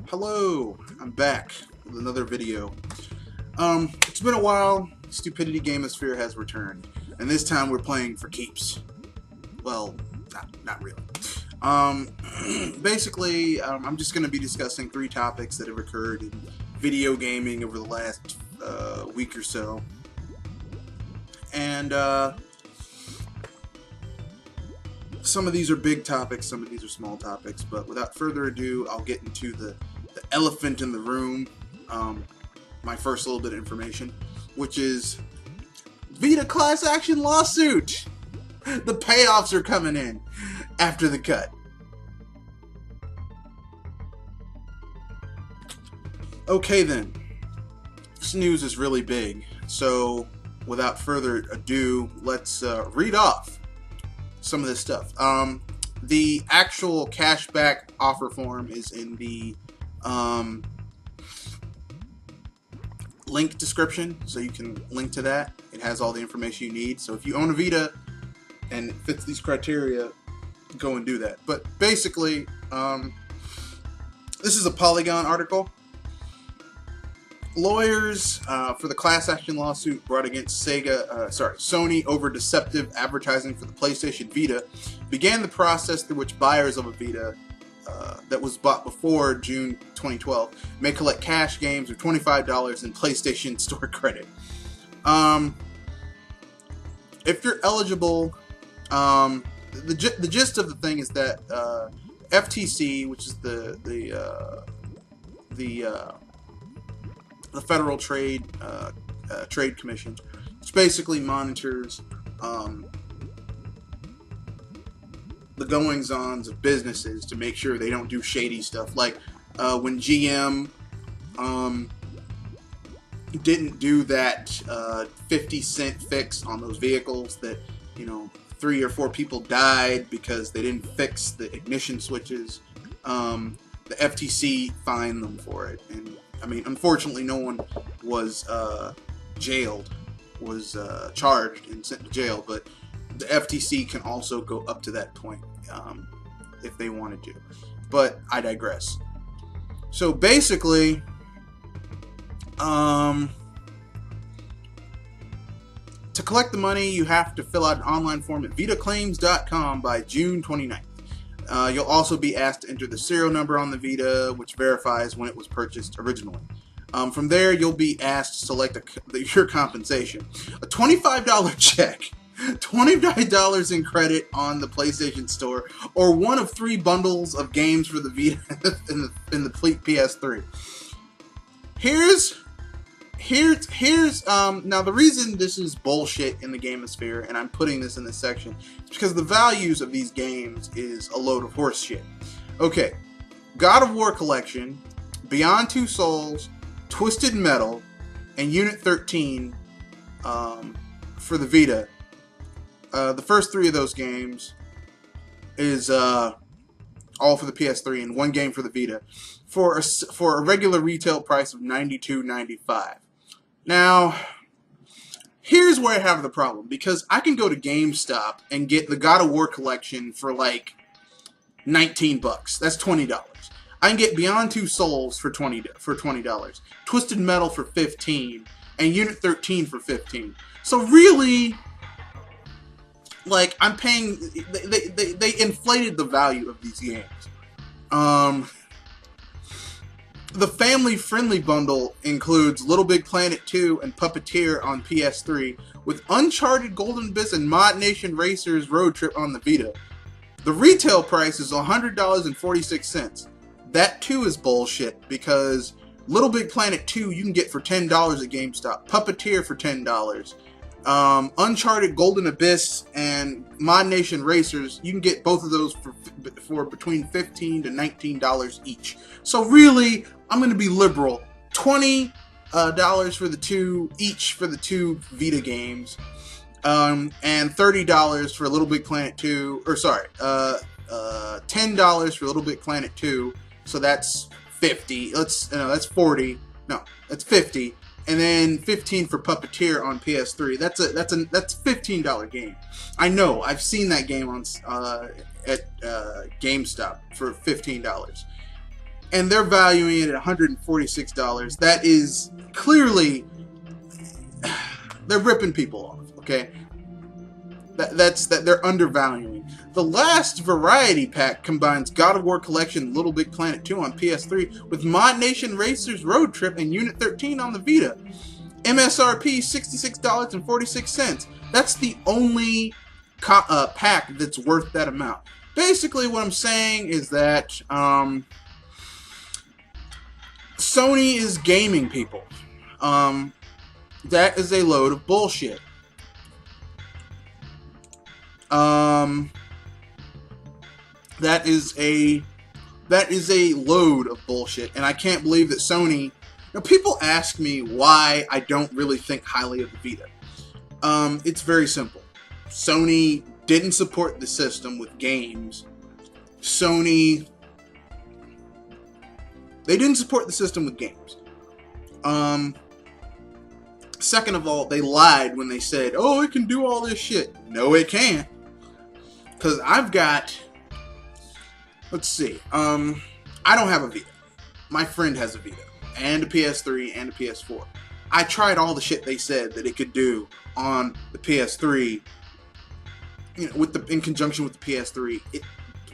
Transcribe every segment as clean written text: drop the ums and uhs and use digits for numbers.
Hello, I'm back with another video. It's been a while. Stupidity Gamosphere has returned, and this time we're playing for keeps. Well, not really. Basically, I'm just going to be discussing 3 topics that have occurred in video gaming over the last week or so, and some of these are big topics, some of these are small topics, but without further ado, I'll get into the elephant in the room, my first little bit of information, which is Vita class action lawsuit. The payoffs are coming in after the cut. Okay then, this news is really big, so without further ado, let's read off some of this stuff. The actual cashback offer form is in the link description, so you can link to that. It has all the information you need, so if you own a Vita and it fits these criteria, go and do that. But basically, this is a Polygon article. Lawyers for the class action lawsuit brought against Sony over deceptive advertising for the PlayStation Vita began the process through which buyers of a Vita that was bought before June 2012 may collect cash games or $25 in PlayStation Store credit. If you're eligible, the gist of the thing is that FTC, which is the Federal Trade Commission, which basically monitors the goings-ons of businesses to make sure they don't do shady stuff. Like when GM didn't do that 50-cent fix on those vehicles that, 3 or 4 people died because they didn't fix the ignition switches. The FTC fined them for it, and I mean, unfortunately, no one was charged and sent to jail, but the FTC can also go up to that point if they wanted to. But I digress. So basically, to collect the money, you have to fill out an online form at vitaclaims.com by June 29th. You'll also be asked to enter the serial number on the Vita, which verifies when it was purchased originally. From there, you'll be asked to select your compensation. A $25 check, $25 in credit on the PlayStation Store, or one of 3 bundles of games for the Vita in the PS3. Now the reason this is bullshit in the Gamosphere, and I'm putting this in this section, is because the values of these games is a load of horse shit. Okay, God of War Collection, Beyond Two Souls, Twisted Metal, and Unit 13 for the Vita. The first 3 of those games is all for the PS3 and 1 game for the Vita for a regular retail price of $92.95. Now, here's where I have the problem, because I can go to GameStop and get the God of War Collection for like $19. That's $20. I can get Beyond Two Souls for $20, Twisted Metal for $15, and Unit 13 for $15. So really, like, I'm paying. They inflated the value of these games. The family-friendly bundle includes Little Big Planet 2 and Puppeteer on PS3, with Uncharted Golden Abyss and Mod Nation Racers Road Trip on the Vita. The retail price is $100.46. That too is bullshit, because Little Big Planet 2 you can get for $10 at GameStop, Puppeteer for $10. Uncharted Golden Abyss and Mod Nation Racers, you can get both of those for between $15 to $19 each. So really, I'm going to be liberal. $20 for the 2 each for the 2 Vita games, and $30 for Little Big Planet 2. Or sorry, $10 for Little Big Planet 2. So that's 50. That's 40. No, that's 50. And then 15 for Puppeteer on PS3. That's $15 game. I know, I've seen that game on at GameStop for $15. and they're valuing it at $146. That is clearly, they're ripping people off, okay? That's they're undervaluing. The last variety pack combines God of War Collection, Little Big Planet 2 on PS3 with Mod Nation Racers Road Trip and Unit 13 on the Vita. MSRP $66.46. That's the only pack that's worth that amount. Basically, what I'm saying is that Sony is gaming people. That is a load of bullshit. That is a load of bullshit, and I can't believe that Sony. Now, people ask me why I don't really think highly of the Vita. It's very simple. Sony didn't support the system with games. They didn't support the system with games. Second of all, they lied when they said, "Oh, it can do all this shit." No, it can't. Because I've got, let's see, I don't have a Vita. My friend has a Vita, and a PS3, and a PS4. I tried all the shit they said that it could do on the PS3, you know, in conjunction with the PS3. It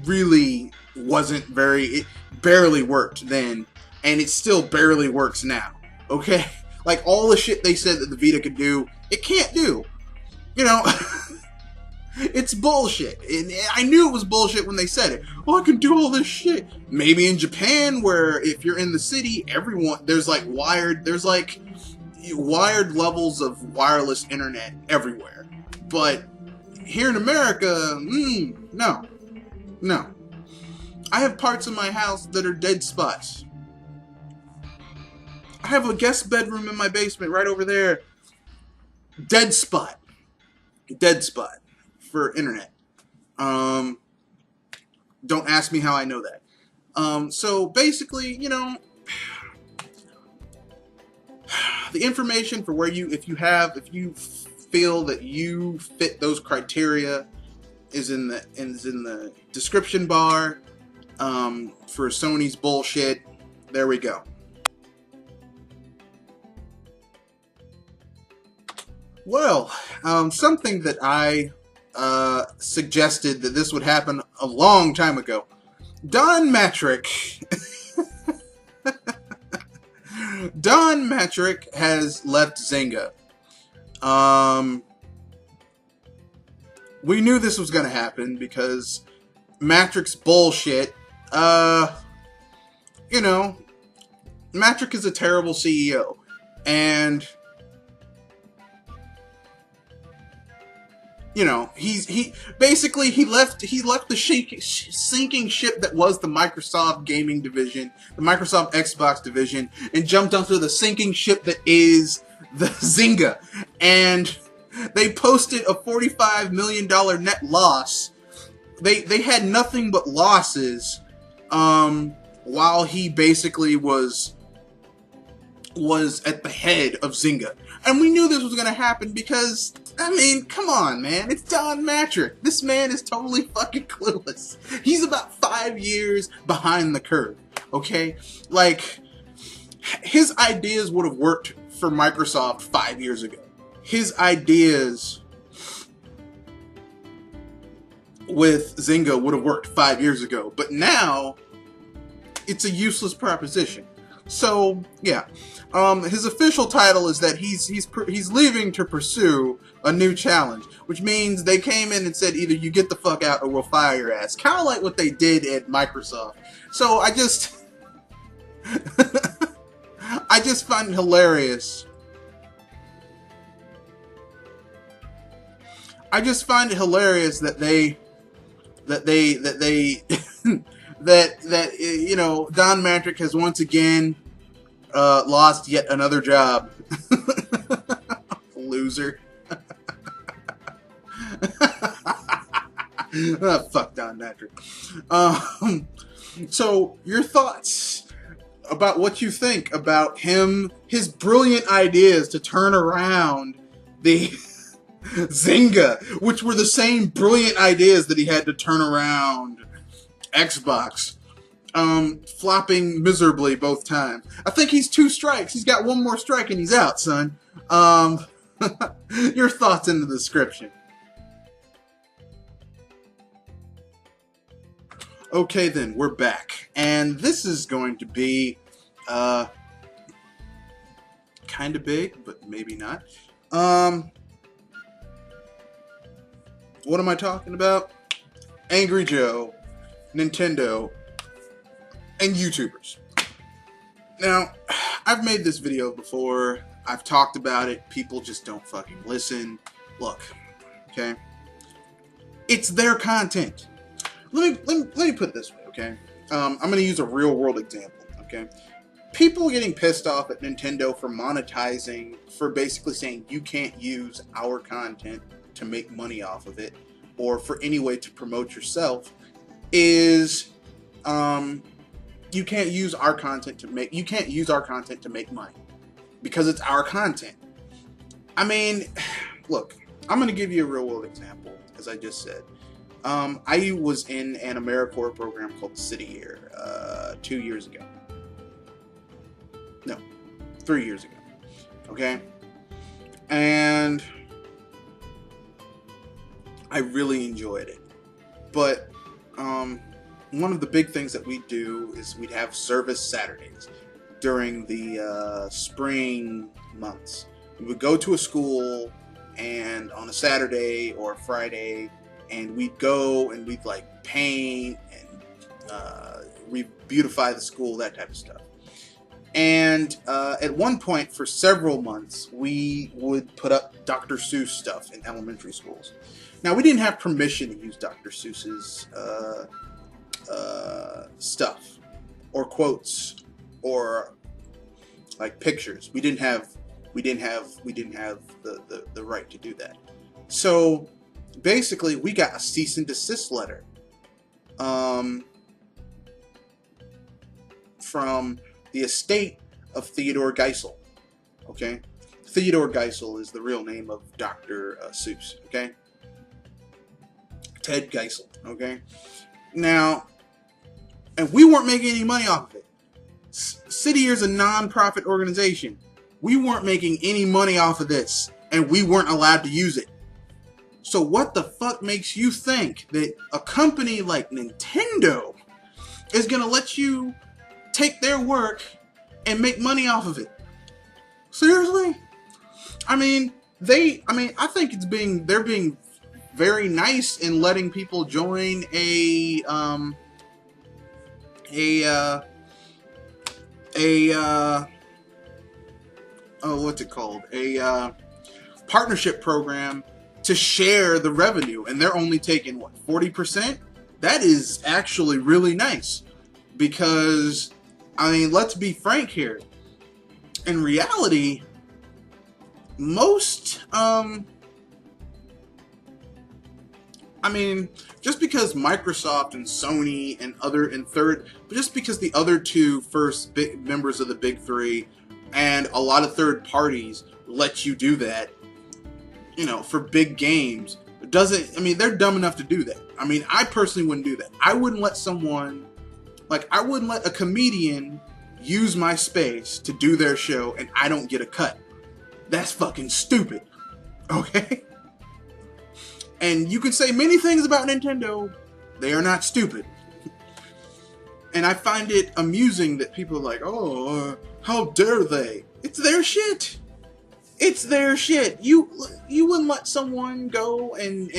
really wasn't it barely worked then, and it still barely works now, okay? Like, all the shit they said that the Vita could do, it can't do. You know, it's bullshit. And I knew it was bullshit when they said it. Oh, I can do all this shit. Maybe in Japan, where if you're in the city, there's wired levels of wireless internet everywhere. But here in America, no. I have parts of my house that are dead spots. I have a guest bedroom in my basement right over there. Dead spot for internet. Don't ask me how I know that. So basically, you know, the information for where if you feel that you fit those criteria is in the description bar for Sony's bullshit. There we go. Well, something that I suggested that this would happen a long time ago. Don Mattrick has left Zynga. We knew this was going to happen because Mattrick's bullshit. You know, Mattrick is a terrible CEO, and you know, he left the sinking ship that was the Microsoft gaming division, the Microsoft Xbox division, and jumped onto the sinking ship that is the Zynga. And they posted a $45 million net loss. They had nothing but losses while he basically was at the head of Zynga. And we knew this was going to happen because, I mean, come on, man. It's Don Mattrick. This man is totally fucking clueless. He's about 5 years behind the curve, okay? Like, his ideas would have worked for Microsoft 5 years ago. His ideas with Zynga would have worked 5 years ago. But now, it's a useless proposition. So, yeah. His official title is that he's leaving to pursue a new challenge, which means they came in and said either you get the fuck out or we'll fire your ass. Kind of like what they did at Microsoft. So I just find it hilarious. I just find it hilarious that you know, Don Mattrick has once again lost yet another job. Loser. Fuck Don Mattrick. So, your thoughts about what you think about his brilliant ideas to turn around the Zynga, which were the same brilliant ideas that he had to turn around Xbox. flopping miserably both times. I think he's 2 strikes. He's got 1 more strike and he's out, son. Your thoughts in the description. Okay, then, we're back. And this is going to be, kind of big, but maybe not. What am I talking about? Angry Joe, Nintendo, and YouTubers. Now, I've made this video before. I've talked about it. People just don't fucking listen. Look, okay? It's their content. Let me put it this way, okay? I'm going to use a real world example, okay? People getting pissed off at Nintendo for monetizing, for basically saying you can't use our content to make money off of it, or for any way to promote yourself, is you can't use our content to make money because it's our content. I mean, look, I'm going to give you a real world example, as I just said. I was in an AmeriCorps program called City Year 2 years ago. No, 3 years ago. Okay? And I really enjoyed it. But one of the big things that we'd do is we'd have service Saturdays during the spring months. We would go to a school and on a Saturday or a Friday, and we'd go and we'd like paint and beautify the school, that type of stuff. And at one point for several months, we would put up Dr. Seuss stuff in elementary schools. Now, we didn't have permission to use Dr. Seuss's stuff or quotes or like pictures. We didn't have the right to do that. So basically, we got a cease and desist letter from the estate of Theodore Geisel. Okay, Theodore Geisel is the real name of Dr. Seuss. Okay, Ted Geisel. Okay, now, and we weren't making any money off of it. City Year's a non-profit organization. We weren't making any money off of this, and we weren't allowed to use it. So what the fuck makes you think that a company like Nintendo is gonna let you take their work and make money off of it? Seriously? I mean, I think they're being very nice in letting people join what's it called? A partnership program to share the revenue, and they're only taking what, 40%? That is actually really nice, because I mean, let's be frank here. In reality, most just because Microsoft and Sony and just because the other two first big members of the big three and a lot of third parties let you do that, you know, for big games, they're dumb enough to do that. I mean, I personally wouldn't do that. I wouldn't let a comedian use my space to do their show and I don't get a cut. That's fucking stupid. Okay? And you can say many things about Nintendo. They are not stupid. And I find it amusing that people are like, oh, how dare they? It's their shit. It's their shit. You wouldn't let someone go and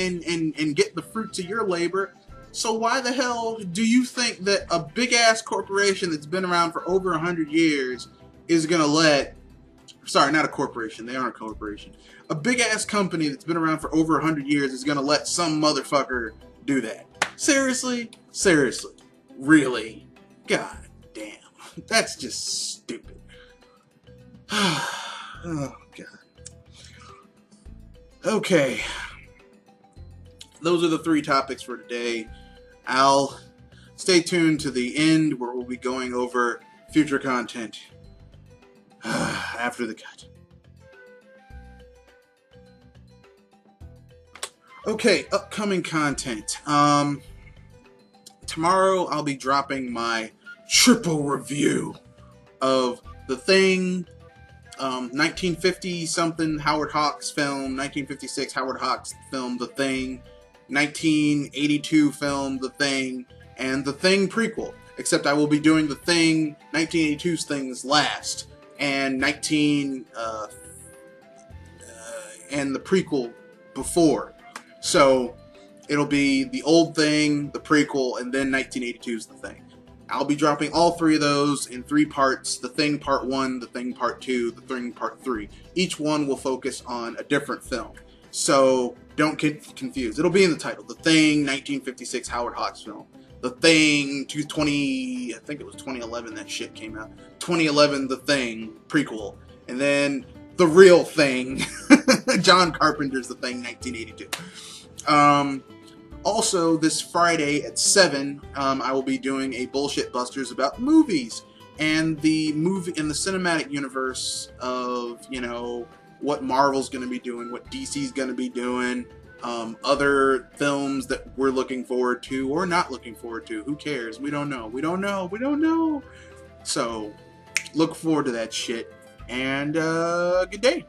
get the fruits of your labor. So why the hell do you think that a big-ass corporation that's been around for over 100 years is going to let... Sorry, not a corporation. They aren't a corporation. A big-ass company that's been around for over 100 years is going to let some motherfucker do that. Seriously? Seriously? Really? God damn. That's just stupid. Oh, God. Okay. Those are the 3 topics for today. I'll stay tuned to the end where we'll be going over future content after the cut. Okay, upcoming content. Tomorrow I'll be dropping my triple review of The Thing, 1950 something Howard Hawks film, 1956 Howard Hawks film The Thing, 1982 film The Thing, and The Thing prequel. Except I will be doing The Thing, 1982's things last, and and the prequel before. So it'll be the old Thing, the prequel, and then 1982's The Thing. I'll be dropping all three of those in 3 parts: The Thing Part 1, The Thing Part 2, The Thing Part 3. Each one will focus on a different film. So don't get confused. It'll be in the title. The Thing, 1956 Howard Hawks film. The Thing, I think it was 2011 that shit came out. 2011, The Thing, prequel. And then The Real Thing, John Carpenter's The Thing, 1982. Also, this Friday at 7, I will be doing a Bullshit Busters about movies. And the movie in the cinematic universe of, you know, what Marvel's going to be doing, what DC's going to be doing, other films that we're looking forward to or not looking forward to. Who cares? We don't know. We don't know. We don't know. So, look forward to that shit. And, good day.